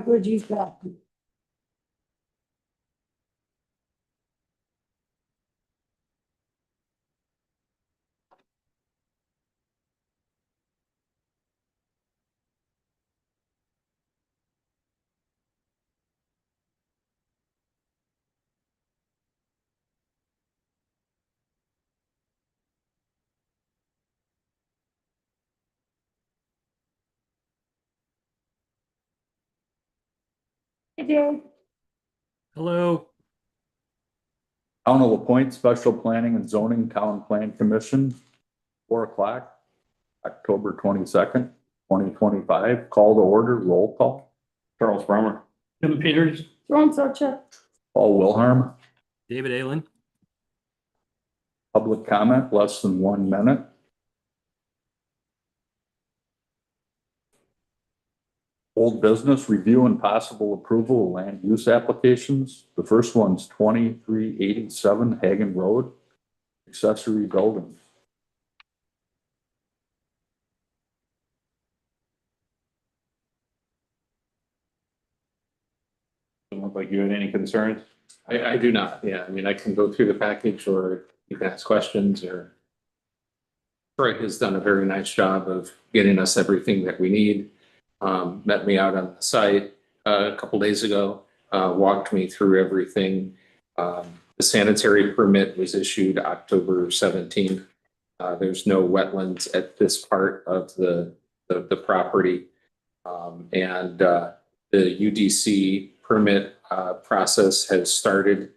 good you've got. Hey, Dave. Hello. Town will appoint special planning and zoning town plan commission, 4 o'clock, October 22nd, 2025. Call to order, roll call. Charles Brummer. Tim Peters. Ron Soccia. Paul Wilhelm. David Aylen. Public comment, less than 1 minute. Old business, review and possible approval of land use applications. The first one's 2387 Hagen Road, accessory building. Doesn't look like you had any concerns. I do not, yeah, I mean, I can go through the package or you can ask questions or. Troy has done a very nice job of getting us everything that we need. Met me out on the site a couple days ago, walked me through everything. The sanitary permit was issued October 17th. There's no wetlands at this part of the property. And the UDC permit process has started.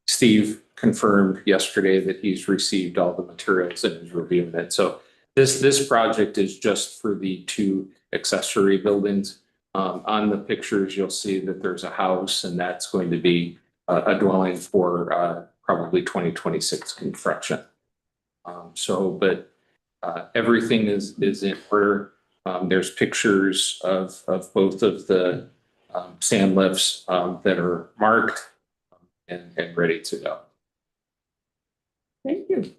Steve confirmed yesterday that he's received all the materials and is reviewing it. So this project is just for the 2 accessory buildings. On the pictures, you'll see that there's a house and that's going to be a dwelling for probably 2026 construction. But everything is in order. There's pictures of both of the sand lifts that are marked and ready to go. Thank you.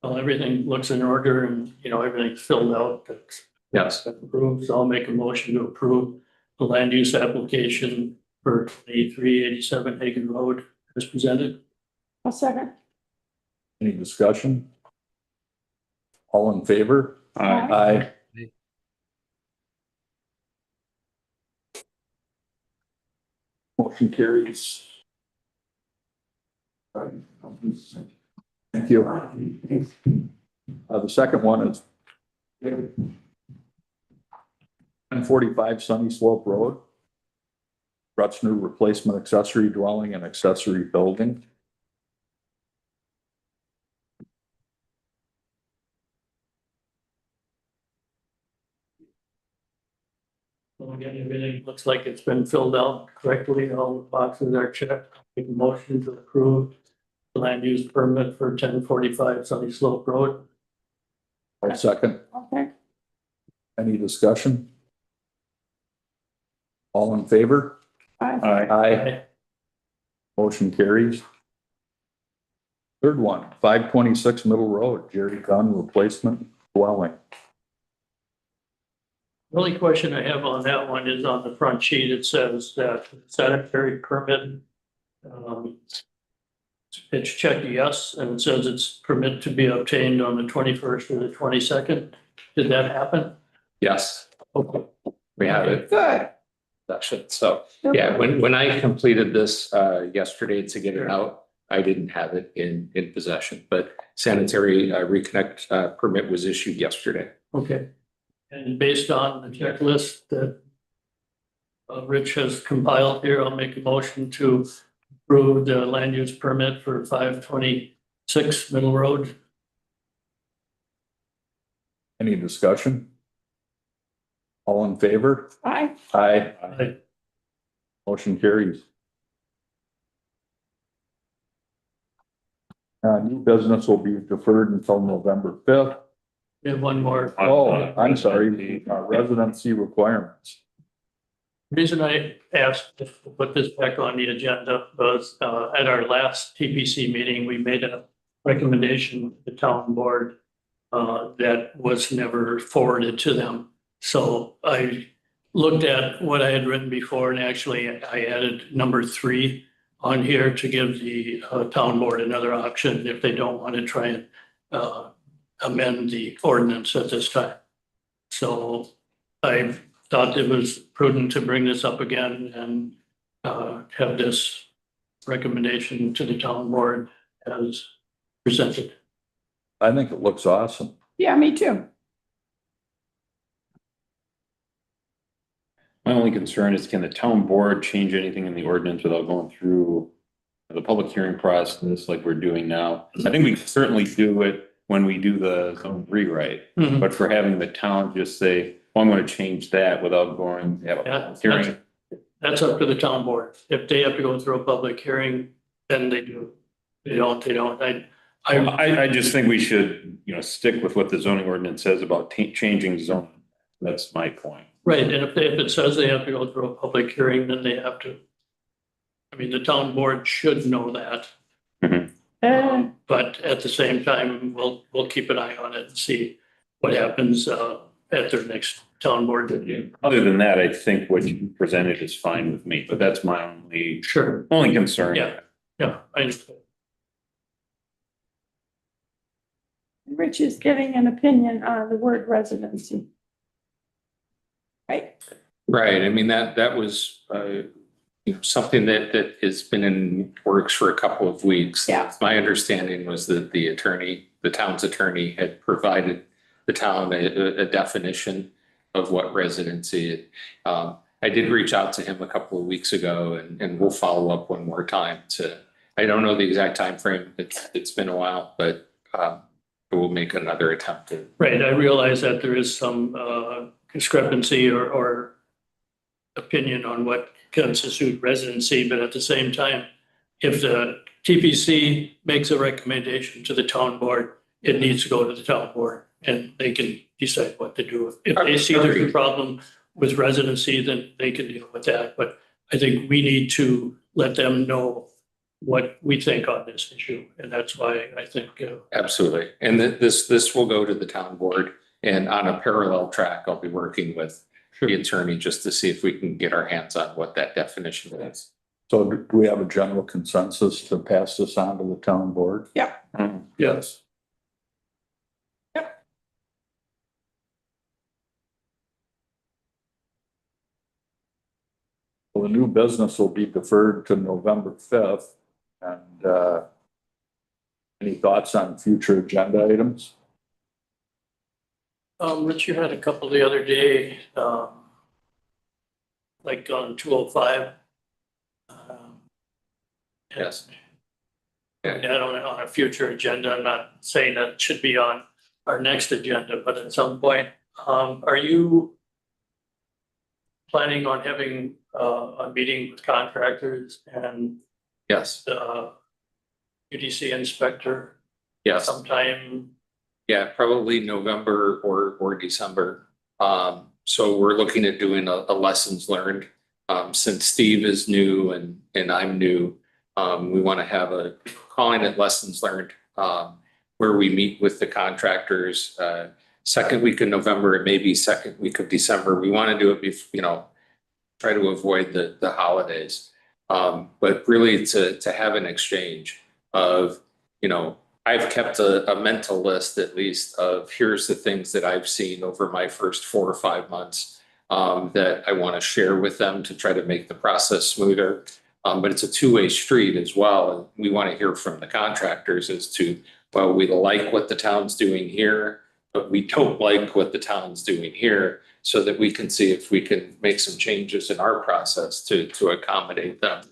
Well, everything looks in order and, everything's filled out. That's Yes, approved. So I'll make a motion to approve the land use application for 2387 Hagen Road as presented. A second. Any discussion? All in favor? Aye. Aye. Motion carries. Thank you. The second one is 1045 Sunny Slope Road. Rutschner replacement accessory dwelling and accessory building. Well, again, everything looks like it's been filled out correctly. All the boxes are checked. Make a motion to approve the land use permit for 1045 Sunny Slope Road. I'll second. Okay. Any discussion? All in favor? Aye. Aye. Motion carries. Third one, 526 Middle Road, Jerry Gunn replacement dwelling. The only question I have on that one is on the front sheet, it says that sanitary permit. It's checked yes, and it says it's permit to be obtained on the 21st or the 22nd. Did that happen? yes, Okay. we have it. Good. Section. So yeah, when I completed this yesterday to get it out, I didn't have it in possession, but sanitary reconnect permit was issued yesterday. Okay. And based on the checklist that Rich has compiled here, I'll make a motion to approve the land use permit for 526 Middle Road. Any discussion? All in favor? Aye. Aye. Aye. Motion carries. New business will be deferred until November 5th. We have one more. Oh, I'm sorry, residency requirements. Reason I asked to put this back on the agenda was at our last TPC meeting, we made a recommendation to the town board that was never forwarded to them. So I looked at what I had written before, and actually I added number 3 on here to give the town board another option if they don't want to try and amend the ordinance at this time. So I thought it was prudent to bring this up again and have this recommendation to the town board as presented. I think it looks awesome. Yeah, me too. My only concern is, can the town board change anything in the ordinance without going through the public hearing process like we're doing now? I think we can certainly do it when we do the zone rewrite, Mhm. but for having the town just say, well, I'm going to change that without going, have a Yeah, public hearing. That's up to the town board. If they have to go through a public hearing, then they do. They don't, they don't. I just think we should, stick with what the zoning ordinance says about changing zone. That's my point. Right, and if it says they have to go through a public hearing, then they have to. I mean, the town board should know that, but at the same time, we'll keep an eye on it and see what happens at their next town board meeting. Other than that, I think what you presented is fine with me, but that's my Sure, only concern. Yeah. I understand. Rich is getting an opinion on the word residency. Right? Right, I mean, that was, something that has been in works for a couple of weeks. Yeah. My understanding was that the town's attorney had provided the town a definition of what residency. I did reach out to him a couple of weeks ago, and we'll follow up one more time I don't know the exact time frame. It's been a while, but we'll make another attempt to. Right, I realize that there is some discrepancy or opinion on what constitutes residency, but at the same time, if the TPC makes a recommendation to the town board, it needs to go to the town board and they can decide what to do. If they see there's a problem with residency, then they can deal with that. But I think we need to let them know what we think on this issue. And that's why I think. Absolutely. And this will go to the town board, and on a parallel track, I'll be working with the attorney just to see if we can get our hands on what that definition is. So do we have a general consensus to pass this on to the town board? Yes. Well, the new business will be deferred to November 5th. And any thoughts on future agenda items? Rich, you had a couple the other day, like on 205. Yes. I don't know, on a future agenda, I'm not saying that it should be on our next agenda, but at some point, are you planning on having a meeting with contractors and Yes. the UDC inspector Yes. sometime? Yeah, probably November or December. So we're looking at doing a lessons learned. Since Steve is new and I'm new, we want to have calling it lessons learned, where we meet with the contractors, second week of November, it may be second week of December. We want to do it try to avoid the holidays. But really to have an exchange of, I've kept a mental list at least of here's the things that I've seen over my first 4 or 5 months that I want to share with them to try to make the process smoother. But it's a two-way street as well. And we want to hear from the contractors as to, well, we like what the town's doing here, but we don't like what the town's doing here, so that we can see if we can make some changes in our process to accommodate them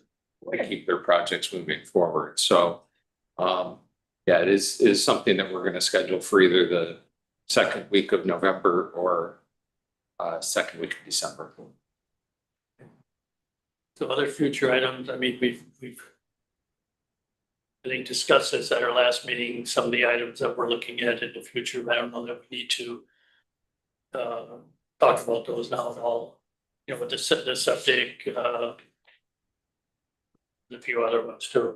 and keep their projects moving forward. So, yeah, it is something that we're going to schedule for either the second week of November or second week of December. So other future items, I mean, we've I think discussed this at our last meeting, some of the items that we're looking at in the future. I don't know that we need to talk about those now at all, with the septic, a few other ones too,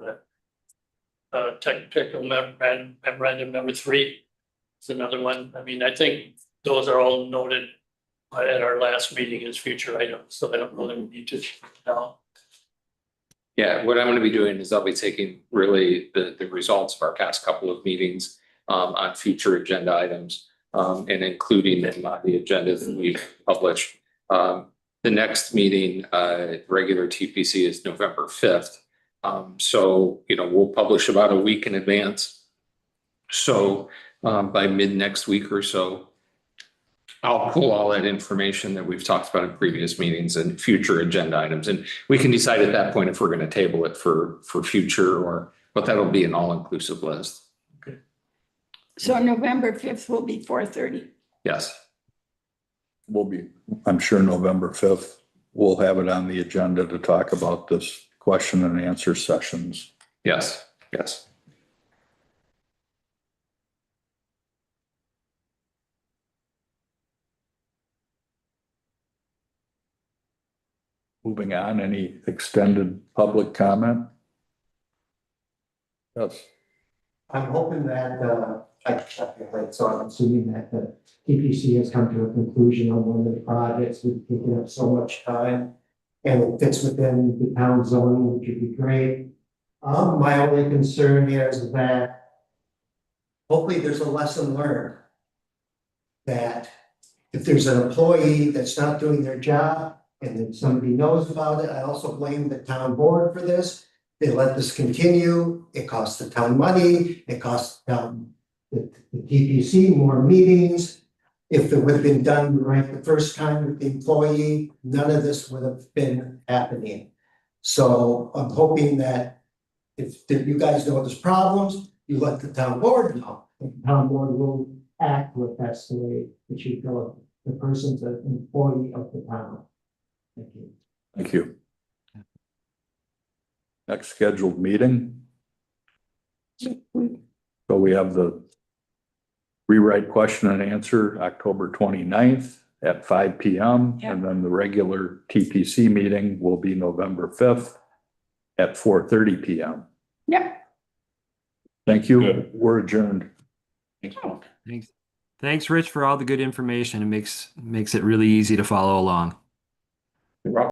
but technical memorandum number 3 is another one. I mean, I think those are all noted at our last meeting as future items, so I don't know that we need to now. Yeah, what I'm gonna be doing is I'll be taking really the results of our past couple of meetings on future agenda items and including them on the agenda that we've published. The next meeting, regular TPC is November 5th. So, we'll publish about a week in advance. So by mid next week or so, I'll pull all that information that we've talked about in previous meetings and future agenda items. And we can decide at that point if we're going to table it for future but that'll be an all-inclusive list. So November 5th will be 4:30. Yes. We'll be, I'm sure November 5th, we'll have it on the agenda to talk about this question and answer sessions. Yes. Yes. Moving on, any extended public comment? Yes. I'm hoping that, so I'm assuming that the TPC has come to a conclusion on one of the projects. We've taken up so much time and it fits within the town zoning, which would be great. My only concern is that hopefully there's a lesson learned that if there's an employee that's not doing their job and then somebody knows about it, I also blame the town board for this. They let this continue. It costs the town money. It costs the TPC more meetings. If it would have been done right the first time with the employee, none of this would have been happening. So I'm hoping that if you guys know there's problems, you let the town board know. The town board will act with that's the way it should go. The person's an employee of the town. Thank you. Thank you. Next scheduled meeting. So we have the rewrite question and answer October 29th at 5 p.m. Yeah. And then the regular TPC meeting will be November 5th at 4:30 p.m. Yep. Thank you. Good. We're adjourned. Thanks, Paul. Thanks, Rich, for all the good information. It makes it really easy to follow along.